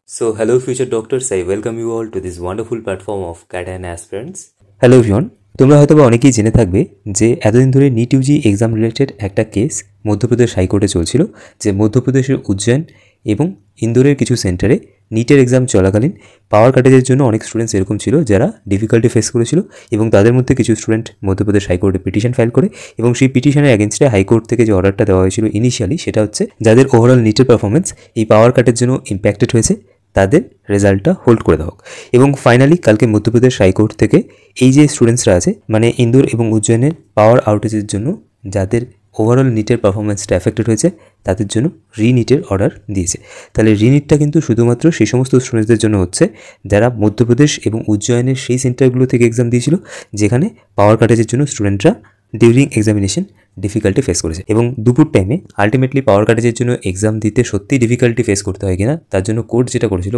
So, hello future doctors, I welcome you all to this wonderful platform of CAT and Aspirants. Hello everyone, তোমরা হয়তো অনেকেই জেনে থাকবে যে এতদিন ধরে নিট ইউজি এক্সাম রিলেটেড একটা কেস মধ্যপ্রদেশ হাইকোর্টে চলছিল, যে মধ্যপ্রদেশের উজ্জয়ন এবং ইন্দোরের কিছু সেন্টারে নিটের এক্সাম চলাকালীন পাওয়ার কাটেজের জন্য অনেক স্টুডেন্টস এরকম ছিল যারা ডিফিকাল্টি ফেস করেছিল, এবং তাদের মধ্যে কিছু স্টুডেন্ট মধ্যপ্রদেশ হাইকোর্টে পিটিশন ফাইল করে, এবং সেই পিটিশনের এগেনস্টে হাইকোর্ট থেকে যে অর্ডারটা দেওয়া হয়েছিল ইনিশিয়ালি, সেটা হচ্ছে যাদের ওভারঅল নিটের পারফরমেন্স এই পাওয়ার কাটের জন্য ইম্প্যাক্টেড হয়েছে তাদের রেজাল্টটা হোল্ড করে দেওয়া হোক। এবং ফাইনালি কালকে মধ্যপ্রদেশ হাইকোর্ট থেকে এই যে স্টুডেন্টসরা আছে, মানে ইন্দোর এবং উজ্জয়নের পাওয়ার আউটেজের জন্য যাদের ওভারঅল নিটের পারফরমেন্সটা এফেক্টেড হয়েছে তাদের জন্য রিনিটের অর্ডার দিয়েছে। তাহলে রিনিটটা কিন্তু শুধুমাত্র সেই সমস্ত স্টুডেন্টসদের জন্য হচ্ছে যারা মধ্যপ্রদেশ এবং উজ্জয়নের সেই সেন্টারগুলো থেকে এক্সাম দিয়েছিল যেখানে পাওয়ার কাটেজের জন্য স্টুডেন্টরা ডিউরিং এক্সামিনেশন ডিফিকাল্টি ফেস করেছে। এবং দুপুর টাইমে আলটিমেটলি পাওয়ার কাটেজের জন্য এক্সাম দিতে সত্যিই ডিফিকাল্টি ফেস করতে হয় কিনা তার জন্য কোর্ট যেটা করেছিল,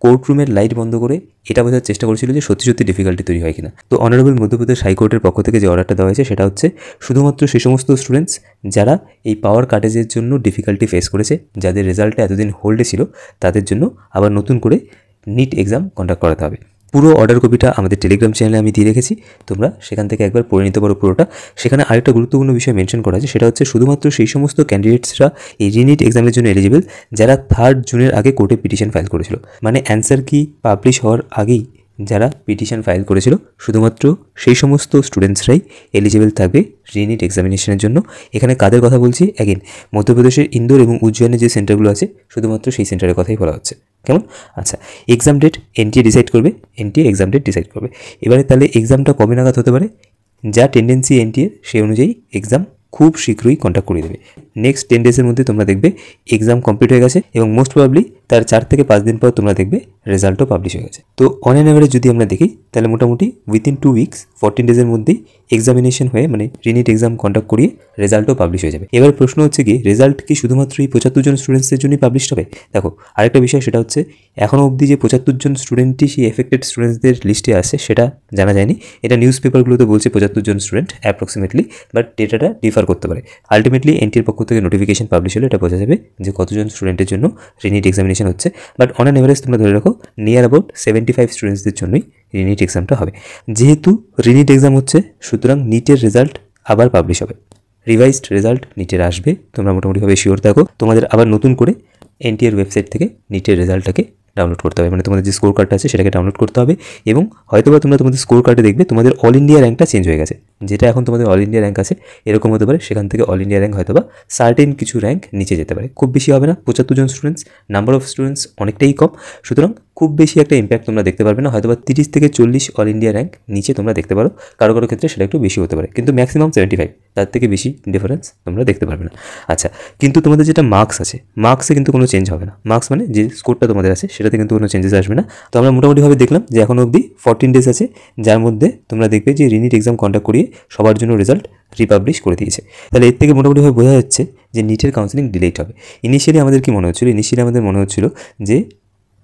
কোর্ট রুমের লাইট বন্ধ করে এটা বোঝার চেষ্টা করেছিল যে সত্যি সত্যি ডিফিকাল্টি তৈরি হয় কিনা। তো অনারেবল মধ্যপ্রদেশ হাইকোর্টের পক্ষ থেকে যে অর্ডারটা দেওয়া হয়েছে সেটা হচ্ছে শুধুমাত্র সেই সমস্ত স্টুডেন্টস যারা এই পাওয়ার কাটেজের জন্য ডিফিকাল্টি ফেস করেছে, যাদের রেজাল্টটা এতদিন হোল্ডে ছিল, তাদের জন্য আবার নতুন করে নিট এক্সাম কন্ডাক্ট করাতে হবে। পুরো অর্ডার কপিটা আমাদের টেলিগ্রাম চ্যানেলে আমি দিয়ে রেখেছি, তোমরা সেখান থেকে একবার পড়ে নিতে পারো পুরোটা। সেখানে আরেকটা গুরুত্বপূর্ণ বিষয় মেনশন করা আছে, সেটা হচ্ছে শুধুমাত্র সেই সমস্ত ক্যান্ডিডেটসরা এই রিনিট এক্সামের জন্য এলিজিবল যারা 3 জুনের আগে কোর্টে পিটিশন ফাইল করেছিল। মানে অ্যান্সার কি পাবলিশ হওয়ার আগেই যারা পিটিশন ফাইল করেছিল শুধুমাত্র সেই সমস্ত স্টুডেন্টসরাই এলিজিবল থাকবে রিনিট এক্সামিনেশনের জন্য। এখানে কাদের কথা বলছি, অ্যাগেন মধ্যপ্রদেশের ইন্দোর এবং উজ্জয়নের যে সেন্টারগুলো আছে শুধুমাত্র সেই সেন্টারের কথাই বলা হচ্ছে। কেমন? আচ্ছা, এক্সাম ডেট এনটিএ ডিসাইড করবে, এনটিএ এক্সাম ডেট ডিসাইড করবে। এবারে তাহলে এক্সামটা কবে নাগাদ হতে পারে? যা টেন্ডেন্সি এনটিএর সেই অনুযায়ী এক্সাম খুব শীঘ্রই কন্ডাক্ট করে দেবে। নেক্সট 10 ডেজের মধ্যে তোমরা দেখবে এক্সাম কমপ্লিট হয়ে গেছে, এবং মোস্ট প্রবাবলি তার 4 থেকে 5 দিন পর তোমরা দেখবে রেজাল্টও পাবলিশ হয়ে গেছে। তো অন অ্যান অ্যাভারেজ যদি আমরা দেখি তাহলে মোটামুটি উইথিন 2 উইকস 14 ডেজের মধ্যেই এক্সামিনেশন হয়ে, মানে রিনিট এক্সাম কন্ডাক্ট করিয়ে রেজাল্টও পাবলিশ হয়ে যাবে। এবার প্রশ্ন হচ্ছে কি, রেজাল্ট কি শুধুমাত্র এই 75 জন স্টুডেন্টসদের জন্যই পাবলিশ হবে? দেখো আরেকটা বিষয়, সেটা হচ্ছে এখনও অবধি যে 75 জন স্টুডেন্টই সেই এফেক্টেড স্টুডেন্টসদের লিস্টে আসে সেটা জানা যায়নি। এটা নিউজ পেপারগুলোতে বলছে 75 জন স্টুডেন্ট অ্যাপ্রক্সিমেটলি, বাট ডেটাটা ডিফার করতে পারে। আলটিমেটলি এনটির পক্ষ থেকে নোটিফিকেশন পাবলিশ হলে এটা বোঝা যাবে যে কতজন স্টুডেন্টের জন্য রিনিট এক্সামিনেশন হচ্ছে। বাট অন অ্যান এভারেজ তোমরা ধরে রাখো নিয়ার অ্যাবাউট 75 স্টুডেন্টসদের জন্যই রিনিট এক্সামটা হবে। যেহেতু রিনিট এক্সাম হচ্ছে, সুতরাং নিটের রেজাল্ট আবার পাবলিশ হবে, রিভাইজড রেজাল্ট নিটের আসবে। তোমরা মোটামুটিভাবে শিওর থাকো, তোমাদের আবার নতুন করে এনটিএর ওয়েবসাইট থেকে নিটের রেজাল্টটাকে ডাউনলোড করতে হবে, মানে তোমাদের যে স্কোর কার্ডটা আছে সেটাকে ডাউনলোড করতে হবে। এবং হয়তোবা তোমরা তোমাদের স্কোর কার্ডে দেখবে তোমাদের অল ইন্ডিয়া র্যাঙ্কটা চেঞ্জ হয়ে গেছে। যেটা এখন তোমাদের অল ইন্ডিয়া র্যাঙ্ক আছে এরকম হতে পারে, সেখান থেকে অল ইন্ডিয়া র্যাঙ্ক হয়তোবা সার্টেন কিছু র্যাঙ্ক নিচে যেতে পারে। খুব বেশি হবে না, 75 জন স্টুডেন্টস, নাম্বার অফ স্টুডেন্টস অনেকটাই কম, সুতরাং খুব বেশি একটা ইম্প্যাক্ট তোমরা দেখতে পারবে না। হয়তোবা 30 থেকে 40 অল ইন্ডিয়া র্যাঙ্ক নিচে তোমরা দেখতে পারো, কারো কারো ক্ষেত্রে সেটা একটু বেশি হতে পারে, কিন্তু ম্যাক্সিমাম 75, তার থেকে বেশি ডিফারেন্স তোমরা দেখতে পারবে না। আচ্ছা, কিন্তু তোমাদের যেটা মার্কস আছে, মার্কসে কিন্তু কোনো চেঞ্জ হবে না। মার্কস মানে যে স্কোরটা তোমাদের আছে সেটাতে কিন্তু কোনো চেঞ্জেস আসবে না। তো আমরা মোটামুটিভাবে দেখলাম যে এখনও অবধি 14 ডেজ আছে, যার মধ্যে তোমরা দেখবে যে রিনিট এক্সাম কন্ডাক্ট করিয়ে সবার জন্য রেজাল্ট রিপাবলিশ করে দিয়েছে। তাহলে এর থেকে মোটামুটিভাবে বোঝা যাচ্ছে যে নিটের কাউন্সেলিং ডিলেট হবে। ইনিশিয়ালি আমাদের কি মনে হচ্ছিল? ইনিশিয়ালি আমাদের মনে হচ্ছিল যে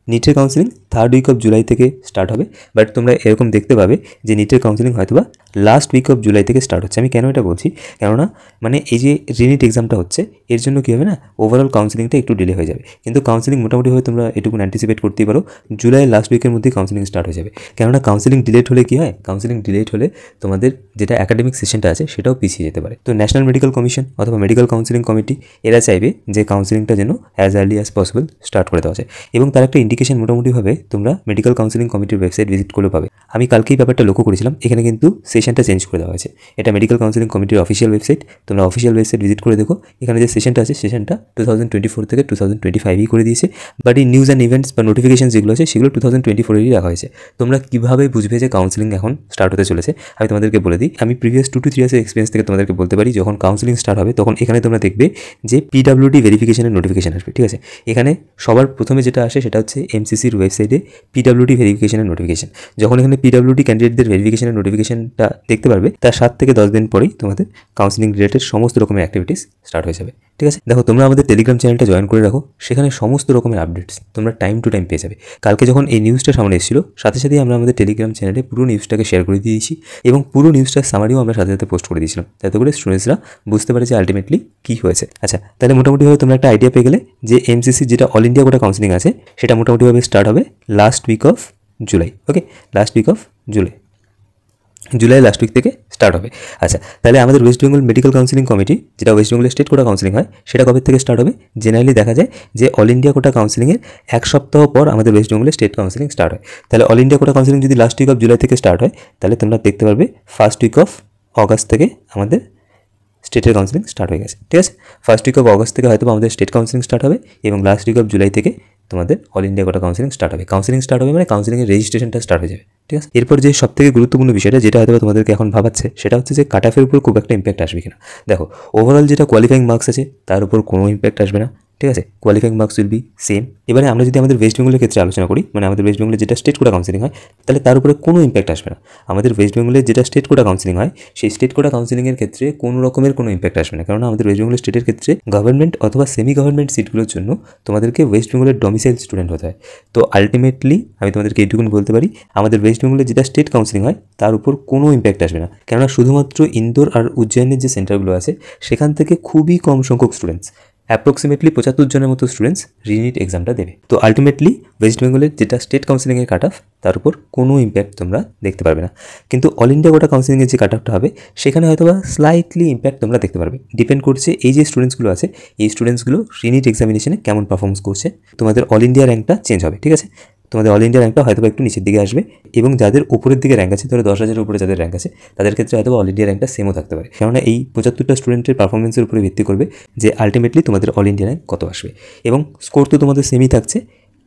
নিটের counselling 3rd week of July থেকে স্টার্ট হবে, বাট তোমরা এরকম দেখতে পাবে যে নিটের কাউন্সেলিং হয়তোবা লাস্ট উইক অফ জুলাই থেকে স্টার্ট হচ্ছে। আমি কেন এটা বলছি, কেননা মানে এই যে রিনিট এক্সামটা হচ্ছে এর জন্য কী হবে না, ওভারঅল কাউন্সেলিংটা একটু ডিলে হয়ে যাবে, কিন্তু কাউন্সেলিং মোটামুটিভাবে তোমরা এটুকু অ্যান্টিসিপেট করতেই পারো জুলাইয়ের লাস্ট উইকের মধ্যেই কাউন্সেলিং স্টার্ট হয়ে যাবে। কেননা কাউন্সেলিং ডিলেট হলে কী হয়, কাউন্সেলিং ডিলেট হলে তোমাদের যেটা একাডেমিক সেশনটা আছে সেটাও পিছিয়ে যেতে পারে। তো ন্যাশনাল মেডিকেল কমিশন অথবা মেডিকেল কাউন্সেলিং কমিটি এরা চাইবে যে কাউন্সেলিংটা যেন as early as possible start করে দেওয়া যায়, এবং তার একটা ইন্ডিকেশন মোটামুটিভাবে তোমরা মেডিকেল কাউন্সেলিং কমিটির ওয়েবসাইট ভিজিট করলে পাবে। আমি কালকেই ব্যাপারটা লক্ষ্য করেছিলাম, এখানে কিন্তু সেশনটা চেঞ্জ করে দেওয়া হয়েছে। এটা মেডিকেল কাউন্সেলিং কমিটির অফিসিয়াল ওয়েবসাইট, তোমরা অফিসিয়াল ওয়েবসাইট ভিজিট করে দেখো। এখানে যে সেশনটা আছে সেশনটা 2024 থেকে 2025ই করে দিয়েছে, বাট এই নিউজ অ্যান্ড ইভেন্টস বা নোটিফিকেশন যেগুলো আছে সেগুলো 2024এরই রাখা হয়েছে। তোমরা কীভাবে বুঝবে যে কাউন্সেলিং এখন স্টার্ট হতে চলেছে আমি তোমাদেরকে বলে দিই। আমি প্রিভিয়াস 2 to 3 ইয়ার্সের এক্সপিরিয়েন্স থেকে তোমাদেরকে বলতে পারি, যখন কাউন্সেলিং স্টার্ট হবে তখন এখানে তোমরা দেখবে যে পিডাব্লিউডি ভেরিফিকেশনের নোটিফিকেশন আসবে, ঠিক আছে? এখানে সবার প্রথমে যেটা আসে সেটা হচ্ছে এমসিসির ওয়েবসাইটে পিডাব্লিউডি ভেরিফিকেশনের নোটিফিকেশন। যখন এখানে পিডাব্লিউডি ক্যান্ডিডেটদের ভেরিফিকেশনের নোটিফিকেশনটা দেখতে পারবে, তার 7 থেকে 10 দিন পরেই তোমাদের কাউন্সেলিং রিলেটেড সমস্ত রকমের অ্যাক্টিভিটিস স্টার্ট হয়ে যাবে। ঠিক আছে। দেখো তোমরা আমাদের টেলিগ্রাম চ্যানেলটা জয়েন করে রাখো, সেখানে সমস্ত রকমের আপডেটস তোমরা টাইম টু টাইম পেয়ে যাবে। কালকে যখন এই নিউজটা সামনে এসেছিল সাথে সাথেই আমরা আমাদের টেলিগ্রাম চ্যানেলে পুরো নিউজটাকে শেয়ার করে দিয়েছি এবং পুরো নিউজটার সামারিও আমরা সাথে সাথে পোস্ট করে দিয়েছিলাম, যাতে করে স্টুডেন্টসরা বুঝতে পারে যে আলটিমেটলি কী হয়েছে। আচ্ছা, তাহলে মোটামুটিভাবে তোমরা একটা আইডিয়া পেয়ে গেলে যে এমসিসি যেটা অল ইন্ডিয়া কোটা কাউন্সিলিং আছে সেটা মোটামুটিভাবে স্টার্ট হবে last week of July. Okay, last week of July last week থেকে স্টার্ট হবে। আচ্ছা, তাহলে আমাদের West Bengal medical counselling committee, যেটা West Bengal state quota counselling হয়, সেটা কবে থেকে স্টার্ট হবে? জেনারেলি দেখা যায় যে অল ইন্ডিয়া কোটা কাউন্সিলিংয়ের এক সপ্তাহ পর আমাদের ওয়েস্ট বেঙ্গলের স্টেট কাউন্সিলিং স্টার্ট হয়। তাহলে অল ইন্ডিয়া কোটা কাউন্সিলিং যদি লাস্ট উইক অফ জুলাই থেকে স্টার্ট হয়, তাহলে তোমরা দেখতে পারবে ফার্স্ট উইক অফ অগাস্ট থেকে আমাদের স্টেটের কাউন্সিলিং স্টার্ট হয়ে গেছে। ঠিক আছে, ফার্স্ট উইক অফ অগস্ট থেকে হয়তো আমাদের স্টেট কাউন্সিলিং স্টার্ট হবে এবং লাস্ট উইক অফ জুলাই থেকে তোমাদের all India quota counselling start হবে। কাউন্সিলিং স্টার্ট হবে মানে কাউন্সিলিংয়ের রেজিস্ট্রেশনটা স্টার্ট হয়ে যাবে। ঠিক আছে, এরপর যে সবথেকে গুরুত্বপূর্ণ বিষয়টা যেটা হয়তো তোমাদেরকে এখন ভাবাচ্ছে সেটা হচ্ছে যে কাট অফের উপর খুব একটা ইম্প্যাক্ট আসবে কিনা। দেখো, ওভারঅল যেটা কোয়ালিফাইং মার্কস আছে তার উপর কোনো ইম্প্যাক্ট আসবে না। ঠিক আছে, qualifying marks will be same. এবারে আমরা যদি আমাদের ওয়েস্ট বেঙ্গলের ক্ষেত্রে আলোচনা করি, মানে আমাদের ওয়েস্ট বেঙ্গলের যেটা স্টেট কোটা কাউন্সিলিং হয়, তাহলে তার উপরে কোনো ইম্প্যাক্ট আসবে না। আমাদের ওয়েস্ট বেঙ্গলের যেটা স্টেট কোটা কাউন্সিলিং হয়, সেই স্টেট কোটা কাউন্সিলিংয়ের ক্ষেত্রে কোনো রকমের কোনো ইম্প্যাক্ট আসবে না, কারণ আমাদের ওয়েস্ট বেঙ্গলের স্টেটের ক্ষেত্রে গভর্নমেন্ট অথবা সেমি গভর্নমেন্ট সিটগুলোর জন্য তোমাদেরকে ওয়েস্ট বেঙ্গলের ডোমিসাইল স্টুডেন্ট হতে হয়। তো আলটিমেটলি আমি তোমাদেরকে এইটুকুন বলতে পারি, আমাদের ওয়েস্ট বেঙ্গলের যেটা স্টেট কাউন্সিলিং হয় তার উপর কোনো ইম্প্যাক্ট আসবে না, কেননা শুধুমাত্র ইন্দোর আর উজ্জয়নের যে সেন্টারগুলো আছে সেখান থেকে খুবই কম সংখ্যক স্টুডেন্টস, অ্যাপ্রক্সিমেটলি 75 জনের মতো স্টুডেন্টস রিনিট এক্সামটা দেবে। তো আলটিমেটলি ওয়েস্ট বেঙ্গলের যেটা স্টেট কাউন্সিলিংয়ের কাট অফ তার উপর কোনো ইম্প্যাক্ট তোমরা দেখতে পারবে না, কিন্তু অল ইন্ডিয়া কোটা কাউন্সিলিংয়ের যে কাট অফটা হবে সেখানে হয়তো বা স্লাইটলি ইম্প্যাক্ট তোমরা দেখতে পারবে। ডিপেন্ড করছে এই যে স্টুডেন্টসগুলো আছে এই স্টুডেন্টসগুলো রিনিট এক্সামিনেশনে কেমন পারফরমেন্স করছে। তোমাদের অল ইন্ডিয়া র্যাঙ্কটা চেঞ্জ হবে। ঠিক আছে, তোমাদের অল ইন্ডিয়া র্যাঙ্কটা হয়তো একটু নিচের দিকে আসবে এবং যাদের উপরের দিকে র্যাঙ্ক আছে, ধরো 10,000-এর উপরে যাদের র্যাঙ্ক আছে তাদের ক্ষেত্রে হয়তো অল ইন্ডিয়া র্যাঙ্কটা সেমও থাকতে পারে, কেননা এই 75টা স্টুডেন্টের পারফরমেন্সের উপরে ভিত্তি করবে যে আলটিমেটলি তোমাদের অল ইন্ডিয়া র্যাঙ্ক কত আসবে। এবং স্কোর তো তোমাদের সেমই থাকছে।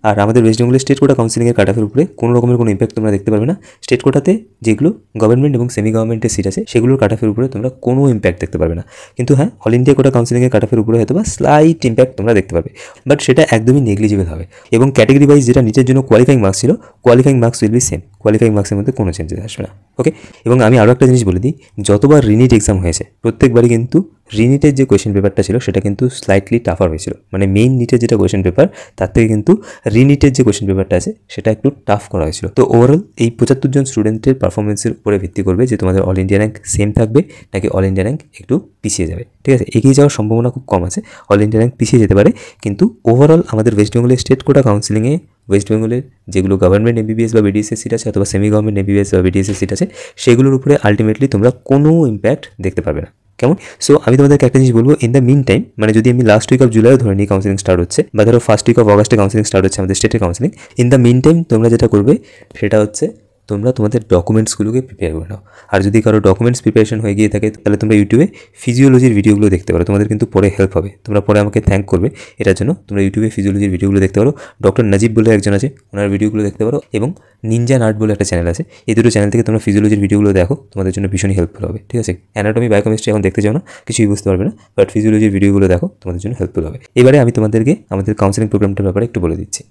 আর আমাদের ওয়েস্ট বেঙ্গলের স্টেট কোটা কাউন্সিলিংয়ের কাট অফের উপরে কোনো রকমের কোনো ইম্প্যাক্ট তোমরা দেখতে পারবে না। স্টেট কোটাতে যেগুলো গভর্নমেন্ট এবং সেমি গভর্নমেন্টের সিট আছে সেগুলোর কাট অফের উপরে তোমরা কোনো ইম্প্যাক্ট দেখতে পারবে না, কিন্তু হ্যাঁ অল ইন্ডিয়া কোটা কাউন্সিলিংয়ের কাট অফের উপরে হয়তো বা স্লাইট ইম্প্যাক্ট তোমরা দেখতে পারবে, বাট সেটা একদমই নেগলিজিবল হবে। এবং ক্যাটেগরি ওয়াইজ যেটা নিচের জন্য কোয়ালিফাইং মার্কস ছিল, qualifying marks will be same, qualifying মার্কসের মধ্যে কোনো চেঞ্জেস আসবে না। ওকে, এবং আমি আরও একটা জিনিস বলে দিই, যতবার রিনিট এক্সাম হয়েছে প্রত্যেকবারই কিন্তু রিনিটের যে কোয়েশ্চেন পেপারটা ছিল সেটা কিন্তু স্লাইটলি টাফার হয়েছিল, মানে মেইন নিটের যেটা কোয়েশ্চেন পেপার তার থেকে কিন্তু রিনিটের যে কোয়েশ্চেন পেপারটা আছে সেটা একটু টাফ করা হয়েছিল। তো ওভারঅল এই 75 জন স্টুডেন্টের পারফরমেন্সের উপরে ভিত্তি করবে যে তোমাদের অল ইন্ডিয়া র্যাঙ্ক সেম থাকবে নাকি অল ইন্ডিয়া র্যাঙ্ক একটু পিছিয়ে যাবে। ঠিক আছে, এগিয়ে যাওয়ার সম্ভাবনা খুব কম আছে, অল ইন্ডিয়া র্যাঙ্ক পিছিয়ে যেতে পারে, কিন্তু ওভারঅল আমাদের ওয়েস্ট বেঙ্গলের স্টেট কোটা কাউন্সিলিংয়ে ওয়েস্ট বেঙ্গলের যেগুলো গভর্নমেন্ট এমবিবিএস বা বিডিএসের সিট আছে অথবা সেমি গভর্নমেন্ট এমবিবিএস বা বিডিএসের সিট আছে সেগুলোর উপরে আলটিমেটলি তোমরা কোনো ইম্প্যাক্ট দেখতে পারবে না। কেমন? সো আমি তোমাদেরকে একটা জিনিস বলবো, ইন দ্য মিন টাইম, মানে যদি আমি লাস্ট উইক অফ জুলাইও ধরে নিই কাউন্সিলিং স্টার্ট হচ্ছে, বা ধরো ফার্স্ট উইক অফ অগাস্টে কাউন্সিলিং স্টার্ট হচ্ছে আমাদের স্টেটের counselling, in the meantime তোমরা যেটা করবে সেটা হচ্ছে তোমরা তোমাদের ডকুমেন্টসগুলোকে প্রিপেয়ার করে নাও। আর যদি কারো ডকুমেন্টস প্রিপারেশন হয়ে গিয়ে থাকে তাহলে তোমরা ইউটিউবে ফিজিওলজির ভিডিওগুলো দেখতে পারো, তোমাদের কিন্তু পরে হেল্প হবে, তোমরা পরে আমাকে থ্যাঙ্ক করবে এটার জন্য। তোমরা ইউটিউবে ফিজিওলজির ভিডিওগুলো দেখতে পারো, ডক্টর নাজিব বলে একজন আছে ওনার ভিডিওগুলো দেখতে পারো, এবং নিনজা নাট বলে একটা চ্যানেল আছে, এই দুটো চ্যানেল থেকে তোমরা ফিজিওলজির ভিডিওগুলো দেখো, তোমাদের জন্য ভীষণই হেল্পফুল হবে। ঠিক আছে, অ্যানাটমি বায়োকেমিস্ট্রি এখন দেখতে চাও না, কিছুই বুঝতে পারবে না, বাট ফিজিওলজির ভিডিওগুলো দেখো, তোমাদের জন্য হেল্পফুল হবে। এবারে আমি তোমাদেরকে আমাদের কাউন্সিলিং প্রোগ্রামটার ব্যাপারে একটু বলে দিচ্ছি।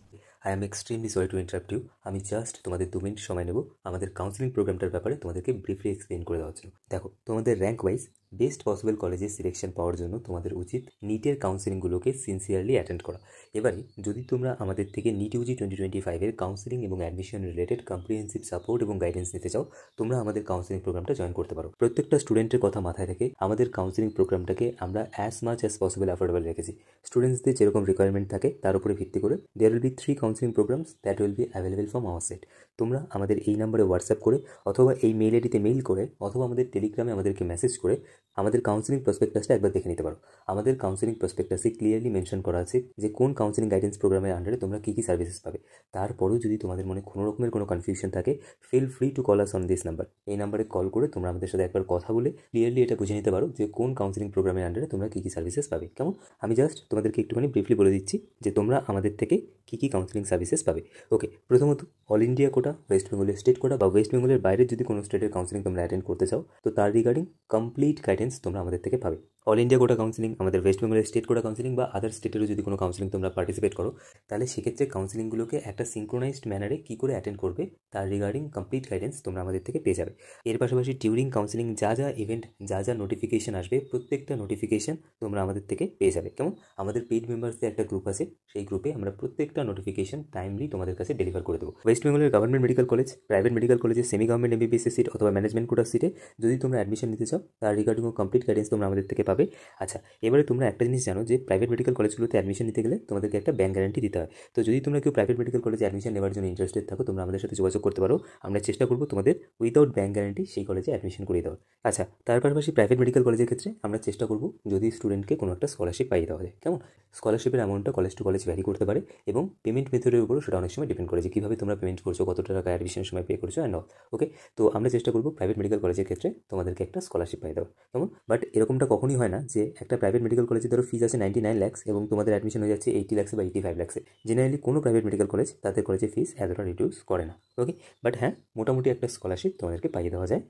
I am extremely sorry to interrupt you. আমি জাস্ট তোমাদের 2 মিনিট সময় নেব আমাদের কাউন্সিলিং প্রোগ্রামটার ব্যাপারে তোমাদেরকে ব্রিফলি এক্সপ্লেন করে দেওয়ার জন্য। দেখো, তোমাদের র্যাঙ্ক ওয়াইজ বেস্ট পসিবল কলেজে সিলেকশন পাওয়ার জন্য তোমাদের উচিত নিটের কাউন্সিলিংগুলোকে সিনসিয়ারলি অ্যাটেন্ড করা। এবারে যদি তোমরা আমাদের থেকে নিট ইউজি 2025-এর কাউন্সিলিং এবং অ্যাডমিশন রিলেটেড কম্প্রিহেন্সিভ সাপোর্ট এবং গাইডেন্স নিতে চাও, তোমরা আমাদের কাউন্সিলিং প্রোগ্রামটা জয়েন করতে পারো। প্রত্যেকটা স্টুডেন্টের কথা মাথায় রেখে আমাদের কাউন্সিলিং প্রোগ্রামটাকে আমরা as much as possible affordable রেখেছি। স্টুডেন্টসদের যেরকম রিকোয়ারমেন্ট থাকে তার উপরে ভিত্তি করে there will be 3 counselling programmes that will be available from our side. তোমরা আমাদের এই নাম্বারে হোয়াটসঅ্যাপ করে অথবা এই মেল আইডিতে মেইল করে অথবা আমাদের টেলিগ্রামে আমাদেরকে মেসেজ করে আমাদের কাউন্সিলিং প্রসপেক্টাসটা একবার দেখে নিতে পারো। আমাদের কাউন্সিলিং প্রসপেক্টাসে ক্লিয়ারলি মেনশন করা আছে যে কোন কাউন্সিলিং গাইডেন্স প্রোগ্রামের আন্ডারে তোমরা কী কী সার্ভিসেস পাবে। তারপরেও যদি তোমাদের মনে কোনো রকমের কোনো কনফিউশন থাকে, feel free to call us on this number. এই নাম্বারে কল করে তোমরা আমাদের সাথে একবার কথা বলে ক্লিয়ারলি এটা বুঝে নিতে পারো যে কোন কাউন্সিলিং প্রোগ্রামের আন্ডারে তোমরা কী কী সার্ভিসেস পাবে। কেমন? আমি জাস্ট তোমাদেরকে একটুখানি ব্রিফলি বলে দিচ্ছি যে তোমরা আমাদের থেকে কী কী কাউন্সিলিং সার্ভিসেস পাবে। ওকে, প্রথমত অল ইন্ডিয়া কোটা, ওয়েস্ট বেঙ্গলের স্টেট কোটা বা ওয়েস্ট বেঙ্গলের বাইরে যদি কোনো স্টেটের কাউন্সিলিং তোমরা অ্যাটেন্ড করতে চাও তো তার রিগার্ডিং কমপ্লিট গাইডেন্স গাইডেন্স তোমরা আমাদের থেকে পাবে। অল ইন্ডিয়া কোটা কাউন্সিলিং, আমাদের ওয়েস্ট বেঙ্গলের স্টেট কোটা কাউন্সিলিং বা আদার স্টেটেরও যদি কোনো কাউন্সিলিং তোমরা পার্টিসিপেট করো, তাহলে সেক্ষেত্রে কাউন্সিলিংগুলোকে একটা সিঙ্ক্রোনাইজড ম্যানারে কী করে অ্যাটেন্ড করবে তার রিগার্ডিং কমপ্লিট গাইডেন্স তোমরা আমাদের থেকে পেয়ে যাবে। এর পাশাপাশি টিউরিং কাউন্সিলিং যা যা ইভেন্ট, যা যা নোটিফিকেশন আসবে, প্রত্যেকটা নোটিফিকেশন তোমরা আমাদের থেকে পেয়ে যাবে। কেমন? আমাদের পেইড মেম্বার্সদের একটা গ্রুপ আছে, সেই গ্রুপে আমরা প্রত্যেকটা নোটিফিকেশন টাইমলি তোমাদের কাছে ডেলিভার করে দেবো। ওয়েস্ট বেঙ্গলের government medical college, private medical কলেজে, সেমি গভর্নমেন্ট এমবিবিএস সিট অথবা ম্যানেজমেন্ট কোটার সিটে যদি তোমরা অ্যাডমিশন নিতে চাও, তার রিগার্ডিং কমপ্লিট গাইডেন্স তোমরা আমাদের থেকে পাবে। আচ্ছা, এবারে তোমরা একটা জিনিস জানো যে প্রাইভেট মেডিকেল কলেজগুলোতে অ্যাডমিশন নিতে গেলে তোমাদেরকে একটা ব্যাংক গ্যারান্টি দিতে হয়। তো যদি তোমরা কেউ প্রাইভেট মেডিকেল কলেজে অ্যাডমিশন নেওয়ার জন্য ইন্টারেস্টেড থাকো, তোমরা আমাদের সাথে যোগাযোগ করতে পারো। আমরা চেষ্টা করবো তোমাদের উইদাউট ব্যাংক গ্যারান্টি সেই কলেজে অ্যাডমিশন করিয়ে দেওয়ার। আচ্ছা, তার পাশাপাশি প্রাইভেট মেডিকেল কলেজের ক্ষেত্রে আমরা চেষ্টা করবো যদি স্টুডেন্টকে কোনো একটা স্কলারশিপ পাইয়ে দেওয়া যায়। কেমন? স্কলারশিপের অ্যামাউন্টটা কলেজ টু কলেজ ভ্যারি করতে পারে এবং পেমেন্ট মেথডের উপরও সেটা অনেক সময় ডিপেন্ড করে যে কীভাবে তোমরা পেমেন্ট করছো, কতটা টাকা অ্যাডমিশনের সময় পে করছো অ্যান্ড অল। ওকে, তো আমরা চেষ্টা করবো প্রাইভেট মেডিকেল কলেজের ক্ষেত্রে তোমাদেরকে একটা স্কলারশিপ পাইয়ে দেওয়া। কেমন? বাট এরকমটা কখনই হয় না যে একটা প্রাইভেট মেডিকেল কলেজে ধরো ফিজ আছে 99 lakhs এবং তোমাদের অ্যাডমিশন হয়ে যাচ্ছে 80 lakhs বা 85 lakhs। জেনারেলি কোনো প্রাইভেট মেডিকেল কলেজ তাদের কলেজে ফিস এতটা রিডিউস করে না। ওকে, বাট হ্যাঁ, মোটামুটি একটা স্কলারশিপ তোমাদেরকে পাইয়ে দেওয়া যায়।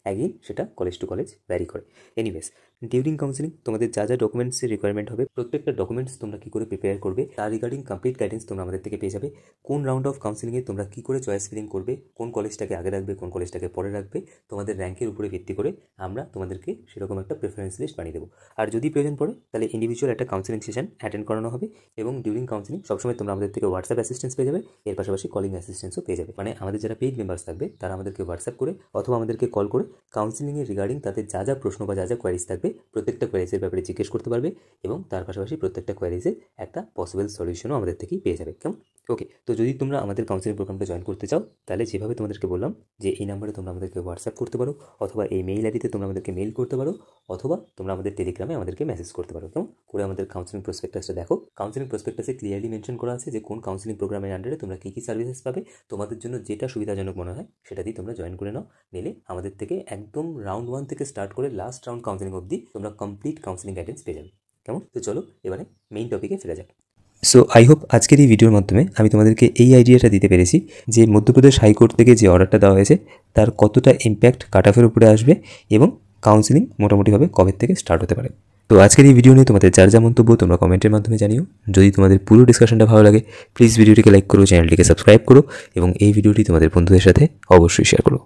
অ্যাগেইন সেটা কলেজ টু কলেজ ভ্যারি করে। এনিওয়েজ, ডিউরিং কাউন্সিলিং তোমাদের যা যা ডকুমেন্টসের রিকোয়ারমেন্ট হবে, প্রত্যেকটা ডকুমেন্টস তোমরা কী করে প্রিপেয়ার করবে তার রিগার্ডিং কমপ্লিট গাইডেন্স তোমরা আমাদের থেকে পেয়ে যাবে। কোন রাউন্ড অফ কাউন্সিলিংয়ে তোমরা কী করে চয়েস ফিলিং করবে, কোন কলেজটাকে আগে রাখবে, কোন কলেজটাকে পরে রাখবে, তোমাদের র্যাঙ্কের উপরে ভিত্তি করে আমরা তোমাদেরকে সেরকম একটা প্রেফারেন্স লিস্ট বানিয়ে দেবো। আর যদি প্রয়োজন পড়ে তাহলে ইন্ডিভিজুয়াল একটা কাউন্সিলিং সেশন অ্যাটেন্ড করানো হবে এবং ডিউরিং কাউন্সিলিং সবসময় তোমরা আমাদের থেকে হোয়াটসঅ্যাপ অ্যাসিস্ট্যান্স পেয়ে যাবে। এর পাশাপাশি কলিং অ্যাসিস্ট্যান্সও পেয়ে যাবে। মানে আমাদের যারা পেইড মেম্বার্স থাকবে তারা আমাদেরকে হোয়াটসঅ্যাপ করে অথবা আমাদেরকে কল করে কাউন্সিলিংয়ের রিগার্ডিং তাদের যা যা প্রশ্ন বা যা যা কোয়ারিজ থাকবে প্রত্যেকটা কোয়ারিজের ব্যাপারে জিজ্ঞেস করতে পারবে এবং তার পাশাপাশি প্রত্যেকটা কোয়ারিজের একটা পসিবল সলিউশনও আমাদের থেকেই পেয়ে যাবে। কেমন? ওকে, তো যদি তোমরা আমাদের কাউন্সিলিং প্রোগ্রামটা জয়েন করতে চাও, তাহলে যেভাবে তোমাদেরকে বললাম যে এই নাম্বারে তোমরা আমাদেরকে হোয়াটসঅ্যাপ করতে পারো অথবা এই মেইল আইডিতে তোমরা আমাদেরকে মেইল করতে পারো অথবা তোমরা আমাদের টেলিগ্রামে আমাদেরকে মেসেজ করতে পারো। কেমন করে? আমাদের কাউন্সিলিং প্রসপেক্টাসটা দেখো। কাউন্সিলিং প্রসপেক্টাসে ক্লিয়ারলি মেনশন করা আছে যে কোন কাউন্সিলিং প্রোগ্রামের আন্ডারে তোমরা কী কী সার্ভিসেস পাবে। তোমাদের জন্য যেটা সুবিধাজনক মনে হয় সেটা দিয়ে তোমরা জয়েন করে নাও। নিলে আমাদের থেকে একদম রাউন্ড 1 থেকে স্টার্ট করে লাস্ট রাউন্ড কাউন্সিলিং অবধি তোমরা কমপ্লিট কাউন্সিলিং গাইডেন্স পেয়ে যাবে। কেমন? তো চলো এবারে মেইন টপিকে ফিরে যাক। সো আই হোপ আজকের এই ভিডিওর মাধ্যমে আমি তোমাদেরকে এই আইডিয়াটা দিতে পেরেছি যে মধ্যপ্রদেশ হাইকোর্ট থেকে যে অর্ডারটা দেওয়া হয়েছে তার কতটা ইম্প্যাক্ট কাট অফের উপরে আসবে এবং কাউন্সিলিং মোটামুটিভাবে কবে থেকে স্টার্ট হতে পারে। তো আজকের এই ভিডিও নিয়ে তোমাদের যার যা মন্তব্য তোমরা কমেন্টের মাধ্যমে জানিও। যদি তোমাদের পুরো ডিসকাশনটা ভালো লাগে প্লিজ ভিডিওটিকে লাইক করো, চ্যানেলটিকে সাবস্ক্রাইব করো এবং এই ভিডিওটি তোমাদের বন্ধুদের সাথে অবশ্যই শেয়ার করো।